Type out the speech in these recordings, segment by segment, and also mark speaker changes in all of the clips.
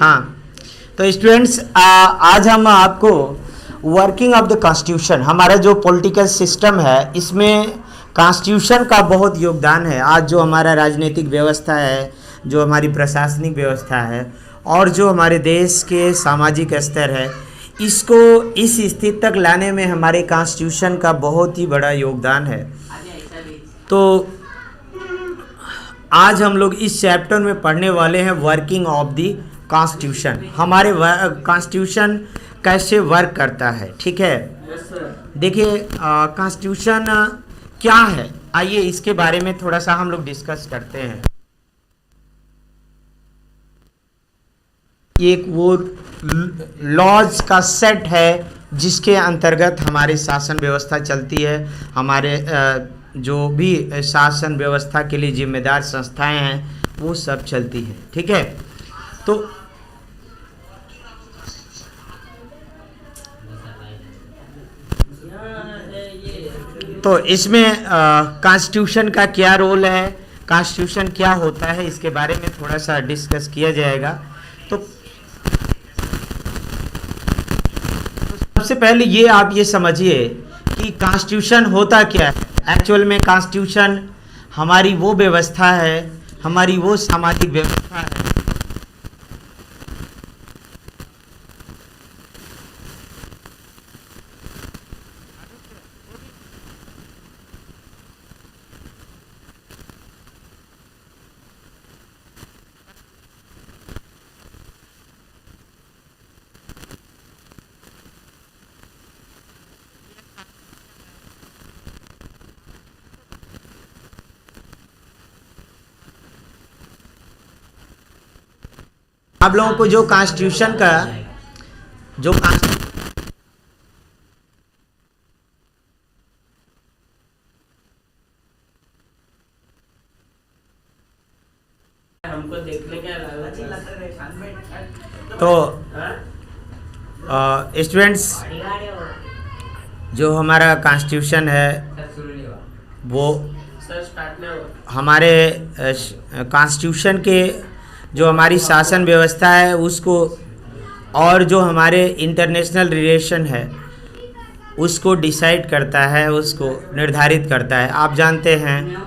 Speaker 1: हाँ, तो स्टूडेंट्स आज हम आपको वर्किंग ऑफ द कॉन्स्टिट्यूशन, हमारा जो पॉलिटिकल सिस्टम है इसमें कॉन्स्टिट्यूशन का बहुत योगदान है। आज जो हमारा राजनीतिक व्यवस्था है, जो हमारी प्रशासनिक व्यवस्था है और जो हमारे देश के सामाजिक स्तर है, इसको इस स्थिति तक लाने में हमारे कॉन्स्टिट्यूशन का बहुत ही बड़ा योगदान है। तो आज हम लोग इस चैप्टर में पढ़ने वाले हैं वर्किंग ऑफ द कॉन्स्टिट्यूशन, हमारे कॉन्स्टिट्यूशन कैसे वर्क करता है। ठीक है, देखिए कॉन्स्टिट्यूशन क्या है, आइए इसके बारे में थोड़ा सा हम लोग डिस्कस करते हैं। एक वो लॉज का सेट है जिसके अंतर्गत हमारे शासन व्यवस्था चलती है। हमारे जो भी शासन व्यवस्था के लिए जिम्मेदार संस्थाएं हैं वो सब चलती हैं। ठीक है, तो इसमें कॉन्स्टिट्यूशन का क्या रोल है, कॉन्स्टिट्यूशन क्या होता है, इसके बारे में थोड़ा सा डिस्कस किया जाएगा। तो सबसे पहले ये आप ये समझिए कि कॉन्स्टिट्यूशन होता क्या है। एक्चुअल में कॉन्स्टिट्यूशन हमारी वो व्यवस्था है, हमारी वो सामाजिक व्यवस्था है आप लोगों को जो कॉन्स्टिट्यूशन का जो हमको देखने का तो स्टूडेंट्स, जो हमारा कॉन्स्टिट्यूशन है वो हमारे कॉन्स्टिट्यूशन के जो हमारी शासन व्यवस्था है उसको और जो हमारे इंटरनेशनल रिलेशन है उसको डिसाइड करता है, उसको निर्धारित करता है। आप जानते हैं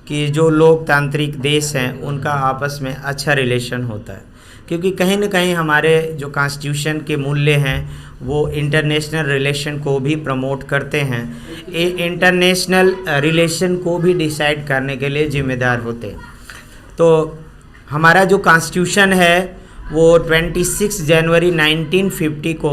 Speaker 1: कि जो लोकतांत्रिक देश हैं उनका आपस में अच्छा रिलेशन होता है, क्योंकि कहीं ना कहीं हमारे जो कॉन्स्टिट्यूशन के मूल्य हैं वो इंटरनेशनल रिलेशन को भी प्रमोट करते हैं, इंटरनेशनल रिलेशन को भी डिसाइड करने के लिए जिम्मेदार होते हैं। तो हमारा जो कॉन्स्टिट्यूशन है वो 26 जनवरी 1950 को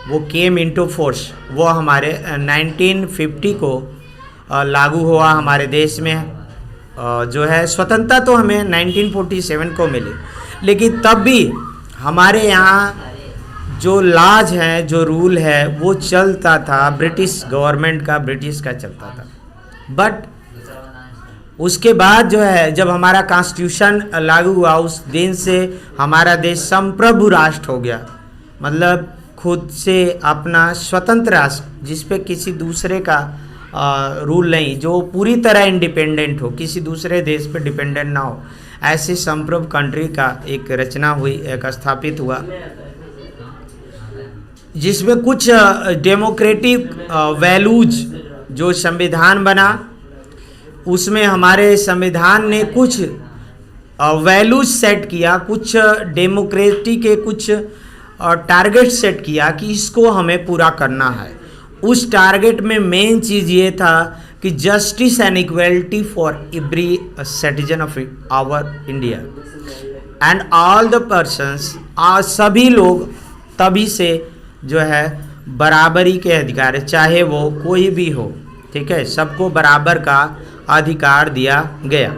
Speaker 1: वो केम इनटू फोर्स, वो हमारे 1950 को लागू हुआ हमारे देश में। जो है स्वतंत्रता तो हमें 1947 को मिली, लेकिन तब भी हमारे यहाँ जो लॉज हैं, जो रूल है वो चलता था, ब्रिटिश गवर्नमेंट का, ब्रिटिश का चलता था। बट उसके बाद जो है जब हमारा कॉन्स्टिट्यूशन लागू हुआ उस दिन से हमारा देश संप्रभु राष्ट्र हो गया, मतलब खुद से अपना स्वतंत्र राष्ट्र जिस पे किसी दूसरे का रूल नहीं, जो पूरी तरह इंडिपेंडेंट हो, किसी दूसरे देश पे डिपेंडेंट ना हो, ऐसे संप्रभु कंट्री का एक रचना हुई, एक स्थापित हुआ, जिसमें कुछ डेमोक्रेटिक वैल्यूज जो संविधान बना, उसमें हमारे संविधान ने कुछ वैल्यूज सेट किया, कुछ डेमोक्रेसी के कुछ टारगेट सेट किया कि इसको हमें पूरा करना है। उस टारगेट में मेन चीज़ ये था कि justice and equality for every citizen of our India and all the persons, सभी लोग तभी से जो है बराबरी के अधिकार है, चाहे वो कोई भी हो। ठीक है, सबको बराबर का अधिकार दिया गया।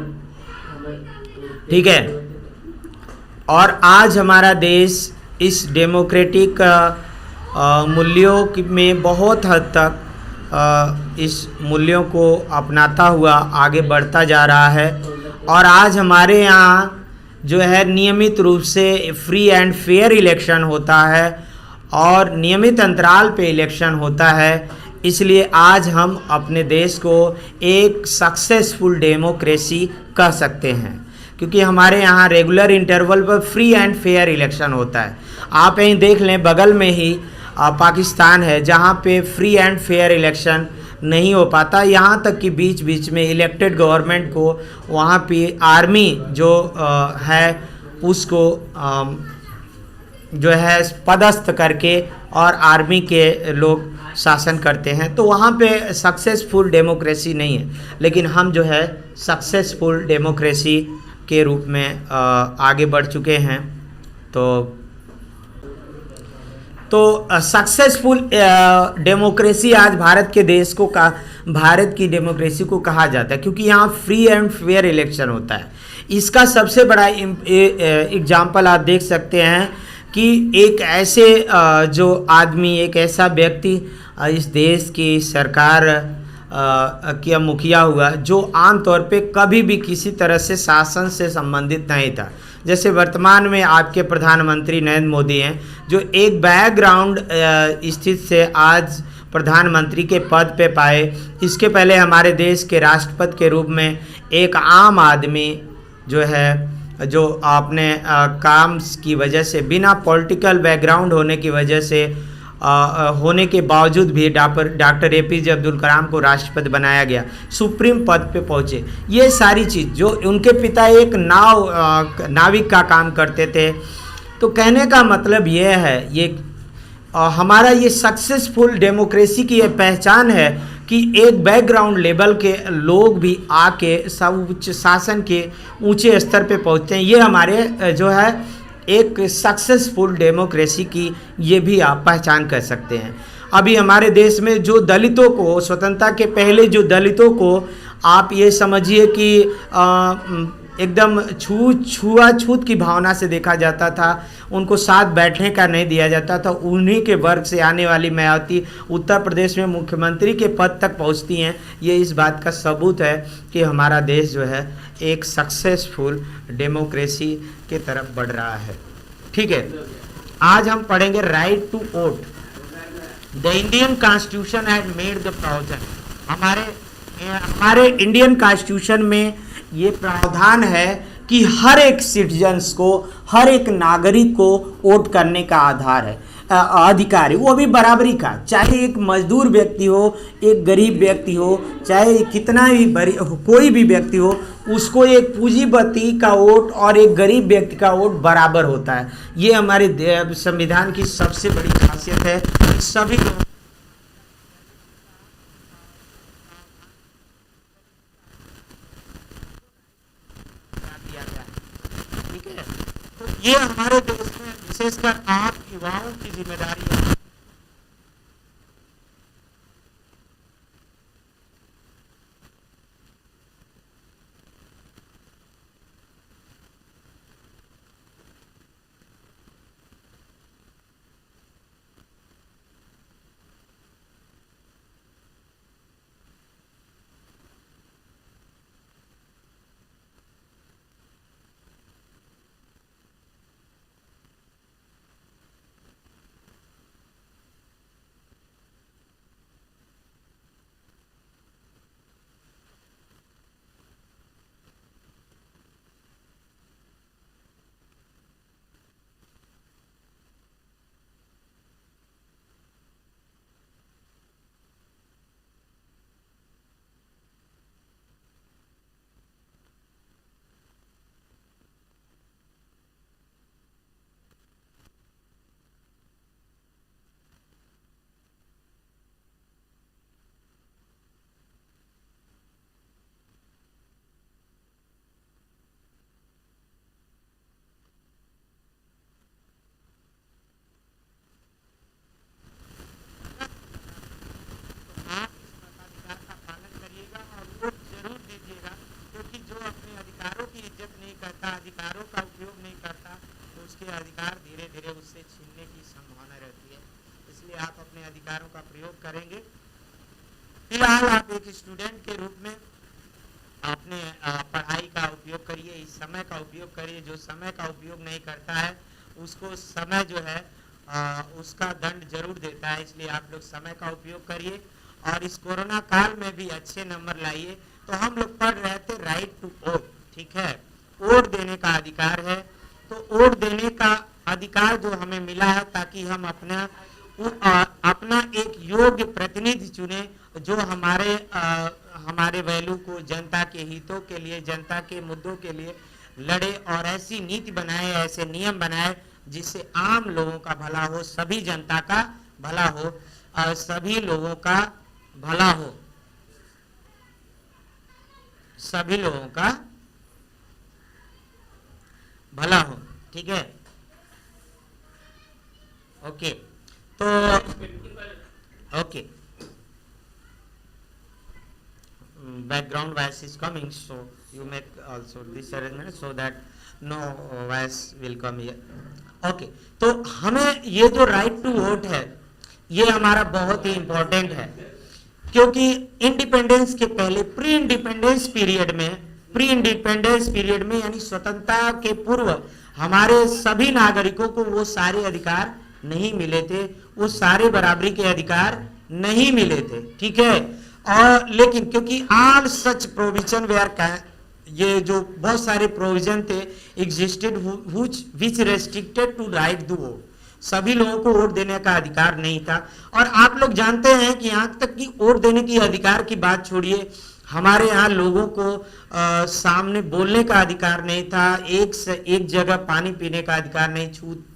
Speaker 1: ठीक है, और आज हमारा देश इस डेमोक्रेटिक मूल्यों में बहुत हद तक इस मूल्यों को अपनाता हुआ आगे बढ़ता जा रहा है। और आज हमारे यहाँ जो है नियमित रूप से फ्री एंड फेयर इलेक्शन होता है और नियमित अंतराल पे इलेक्शन होता है। इसलिए आज हम अपने देश को एक सक्सेसफुल डेमोक्रेसी कह सकते हैं। क्योंकि हमारे यहाँ रेगुलर इंटरवल पर फ्री एंड फेयर इलेक्शन होता है। आप यहीं देख लें, बगल में ही पाकिस्तान है जहाँ पे फ्री एंड फेयर इलेक्शन नहीं हो पाता। यहाँ तक कि बीच बीच में इलेक्टेड गवर्नमेंट को वहाँ पे आर्मी जो है उसको जो है पदस्थ करके और आर्मी के लोग शासन करते हैं। तो वहाँ पे सक्सेसफुल डेमोक्रेसी नहीं है, लेकिन हम जो है सक्सेसफुल डेमोक्रेसी के रूप में आगे बढ़ चुके हैं। तो सक्सेसफुल डेमोक्रेसी आज भारत के देश को भारत की डेमोक्रेसी को कहा जाता है, क्योंकि यहाँ फ्री एंड फेयर इलेक्शन होता है। इसका सबसे बड़ा एग्जाम्पल आप देख सकते हैं कि एक ऐसे जो आदमी, एक ऐसा व्यक्ति इस देश की सरकार का मुखिया हुआ जो आमतौर पे कभी भी किसी तरह से शासन से संबंधित नहीं था। जैसे वर्तमान में आपके प्रधानमंत्री नरेंद्र मोदी हैं, जो एक बैकग्राउंड स्थिति से आज प्रधानमंत्री के पद पे पाए। इसके पहले हमारे देश के राष्ट्रपति के रूप में एक आम आदमी जो है, जो अपने काम की वजह से, बिना पॉलिटिकल बैकग्राउंड होने की वजह से होने के बावजूद भी डॉक्टर APJ अब्दुल कलाम को राष्ट्रपति बनाया गया, सुप्रीम पद पे पहुँचे। ये सारी चीज़, जो उनके पिता एक नाविक का काम करते थे। तो कहने का मतलब ये है, ये हमारा ये सक्सेसफुल डेमोक्रेसी की ये पहचान है कि एक बैकग्राउंड लेवल के लोग भी आके उच्च शासन के ऊंचे स्तर पे पहुंचते हैं। ये हमारे जो है एक सक्सेसफुल डेमोक्रेसी की ये भी आप पहचान कर सकते हैं। अभी हमारे देश में जो दलितों को, स्वतंत्रता के पहले जो दलितों को आप ये समझिए कि एकदम छुआछूत की भावना से देखा जाता था, उनको साथ बैठने का नहीं दिया जाता था। उन्हीं के वर्ग से आने वाली मायावती उत्तर प्रदेश में मुख्यमंत्री के पद तक पहुंचती हैं। ये इस बात का सबूत है कि हमारा देश जो है एक सक्सेसफुल डेमोक्रेसी के तरफ बढ़ रहा है। ठीक है, आज हम पढ़ेंगे right to vote. The Indian constitution had made the provision. हमारे इंडियन कॉन्स्टिट्यूशन में ये प्रावधान है कि हर एक सिटीजन्स को, हर एक नागरिक को वोट करने का आधार है, अधिकार है, वो भी बराबरी का। चाहे एक मजदूर व्यक्ति हो, एक गरीब व्यक्ति हो, चाहे कितना भी कोई भी व्यक्ति हो, उसको एक पूंजीपति का वोट और एक गरीब व्यक्ति का वोट बराबर होता है। ये हमारे संविधान की सबसे बड़ी खासियत है। सभी ये हमारे देश में विशेषकर आप युवाओं की जिम्मेदारी है। अधिकारों का उपयोग नहीं करता तो उसके अधिकार धीरे धीरे उससे छीनने की संभावना रहती है। इसलिए आप अपने अधिकारों का प्रयोग करेंगे। फिलहाल आप एक स्टूडेंट के रूप में अपने पढ़ाई का उपयोग करिए, इस समय का उपयोग करिए। जो समय का उपयोग नहीं करता है उसको समय जो है उसका दंड जरूर देता है। इसलिए आप लोग समय का उपयोग करिए और इस कोरोना काल में भी अच्छे नंबर लाइए। तो हम लोग पढ़ रहे थे राइट टू वोट, ठीक है। वोट देने का अधिकार है। तो वोट देने का अधिकार जो हमें मिला है ताकि हम अपना एक योग्य प्रतिनिधि चुने जो हमारे वैल्यू को, जनता के हितों के लिए, जनता के मुद्दों के लिए लड़े और ऐसी नीति बनाए, ऐसे नियम बनाए जिससे आम लोगों का भला हो, सभी जनता का भला हो और सभी लोगों का भला हो, सभी लोगों का भला हो। ठीक है, ओके। तो okay, background voice is coming, so you make also this arrangement so that no voice will come here. Okay, तो हमें ये जो राइट टू वोट है ये हमारा बहुत ही इंपॉर्टेंट है, क्योंकि इंडिपेंडेंस के पहले प्री इंडिपेंडेंस पीरियड में यानी स्वतंत्रता के पूर्व हमारे सभी नागरिकों को वो सारे अधिकार नहीं मिले थे, वो सारे बराबरी के अधिकार नहीं मिले थे। ठीक है, और लेकिन क्योंकि ऑल सच प्रोविजन वेयर का ये जो बहुत सारे प्रोविजन थे existed which restricted to right to vote, सभी लोगों को वोट देने का अधिकार नहीं था। और आप लोग जानते हैं कि यहाँ तक कि वोट देने की अधिकार की बात छोड़िए, हमारे यहाँ लोगों को सामने बोलने का अधिकार नहीं था, एक जगह पानी पीने का अधिकार नहीं,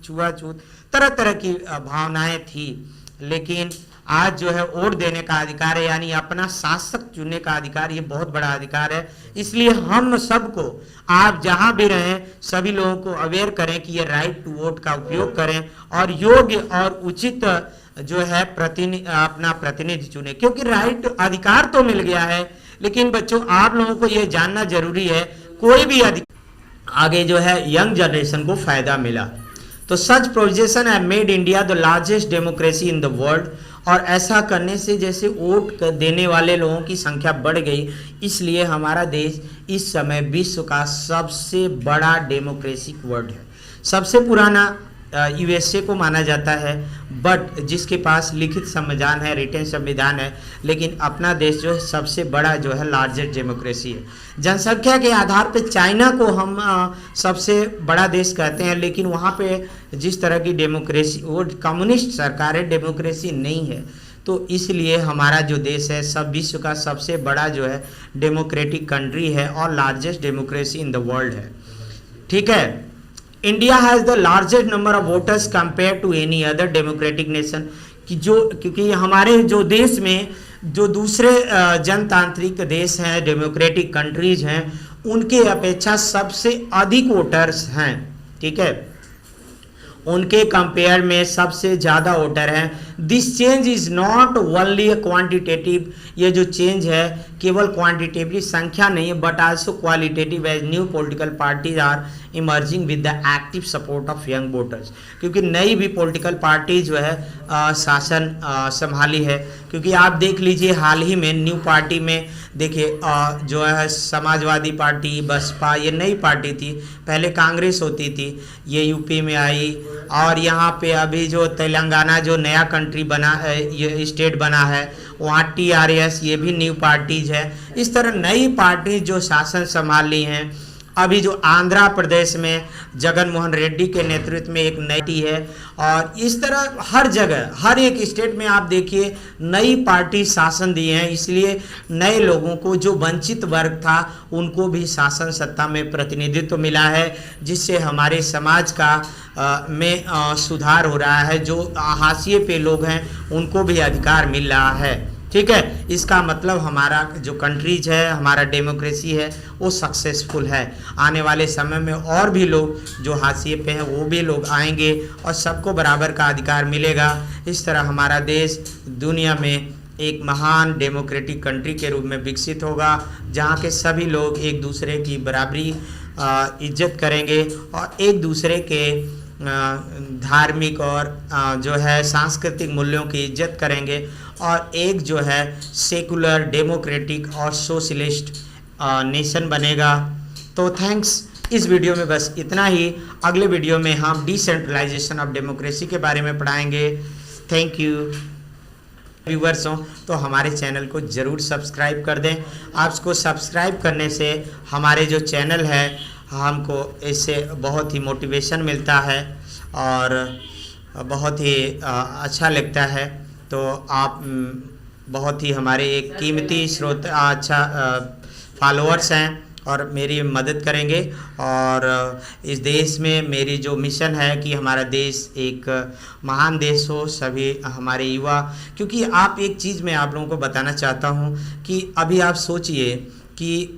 Speaker 1: छुआछूत तरह तरह की भावनाएं थी। लेकिन आज जो है वोट देने का अधिकार है, यानी अपना शासक चुनने का अधिकार, ये बहुत बड़ा अधिकार है। इसलिए हम सबको, आप जहां भी रहें, सभी लोगों को अवेयर करें कि ये राइट टू वोट का उपयोग करें और योग्य और उचित जो है अपना प्रतिनिधि चुने, क्योंकि राइट अधिकार तो मिल गया है, लेकिन बच्चों आप लोगों को यह जानना जरूरी है कोई भी आगे जो है यंग जनरेशन को फायदा मिला। तो such provision have made India the largest democracy in the world, और ऐसा करने से जैसे वोट देने वाले लोगों की संख्या बढ़ गई, इसलिए हमारा देश इस समय विश्व का सबसे बड़ा डेमोक्रेटिक वर्ल्ड है। सबसे पुराना यूएसए को माना जाता है, बट जिसके पास लिखित संविधान है, रिटन संविधान है, लेकिन अपना देश जो है सबसे बड़ा जो है लार्जेस्ट डेमोक्रेसी है। जनसंख्या के आधार पे चाइना को हम सबसे बड़ा देश कहते हैं, लेकिन वहाँ पे जिस तरह की डेमोक्रेसी, वो कम्युनिस्ट सरकार है, डेमोक्रेसी नहीं है। तो इसलिए हमारा जो देश है सब विश्व का सबसे बड़ा जो है डेमोक्रेटिक कंट्री है और largest democracy in the world है। ठीक है, India has the largest number of voters compare to any other democratic nation, क्योंकि हमारे जो देश में जो दूसरे जनतांत्रिक देश हैं, डेमोक्रेटिक कंट्रीज हैं, उनके अपेक्षा सबसे अधिक वोटर्स हैं। ठीक है, उनके कंपेयर में सबसे ज़्यादा वोटर हैं। This change is not only a quantitative, ये जो चेंज है केवल क्वांटिटेटिव संख्या नहीं है, but also qualitative, as new political parties are emerging with the active support of young voters, क्योंकि नई भी पॉलिटिकल पार्टी जो है शासन संभाली है। क्योंकि आप देख लीजिए हाल ही में न्यू पार्टी में देखिए जो है समाजवादी पार्टी, बसपा, ये नई पार्टी थी, पहले कांग्रेस होती थी, ये यूपी में आई, और यहाँ पे अभी जो तेलंगाना जो नया कंट्री बना, ये स्टेट बना है, वहाँ TRS, ये भी न्यू पार्टीज है। इस तरह नई पार्टी जो शासन संभाल ली हैं। अभी जो आंध्र प्रदेश में जगन मोहन रेड्डी के नेतृत्व में एक नई है, और इस तरह हर जगह, हर एक स्टेट में आप देखिए नई पार्टी शासन दिए हैं। इसलिए नए लोगों को, जो वंचित वर्ग था, उनको भी शासन सत्ता में प्रतिनिधित्व मिला है, जिससे हमारे समाज का में सुधार हो रहा है। जो हाशिए पे लोग हैं उनको भी अधिकार मिल रहा है। ठीक है, इसका मतलब हमारा जो कंट्रीज है, हमारा डेमोक्रेसी है, वो सक्सेसफुल है। आने वाले समय में और भी लोग जो हाशिए पे हैं वो भी लोग आएंगे और सबको बराबर का अधिकार मिलेगा। इस तरह हमारा देश दुनिया में एक महान डेमोक्रेटिक कंट्री के रूप में विकसित होगा, जहाँ के सभी लोग एक दूसरे की बराबरी इज्जत करेंगे और एक दूसरे के धार्मिक और जो है सांस्कृतिक मूल्यों की इज्जत करेंगे, और एक जो है सेकुलर, डेमोक्रेटिक और सोशलिस्ट नेशन बनेगा। तो थैंक्स, इस वीडियो में बस इतना ही। अगले वीडियो में हम डिसेंट्रलाइजेशन ऑफ डेमोक्रेसी के बारे में पढ़ाएंगे। Thank you. व्यूवर्स हों तो हमारे चैनल को ज़रूर सब्सक्राइब कर दें। आपको सब्सक्राइब करने से हमारे जो चैनल है हमको इससे बहुत ही मोटिवेशन मिलता है और बहुत ही अच्छा लगता है। तो आप बहुत ही हमारे एक कीमती श्रोता अच्छा फॉलोअर्स हैं और मेरी मदद करेंगे। और इस देश में मेरी जो मिशन है कि हमारा देश एक महान देश हो, सभी हमारे युवा, क्योंकि आप एक चीज़ मैं आप लोगों को बताना चाहता हूँ कि अभी आप सोचिए कि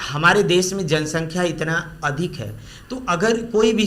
Speaker 1: हमारे देश में जनसंख्या इतना अधिक है, तो अगर कोई भी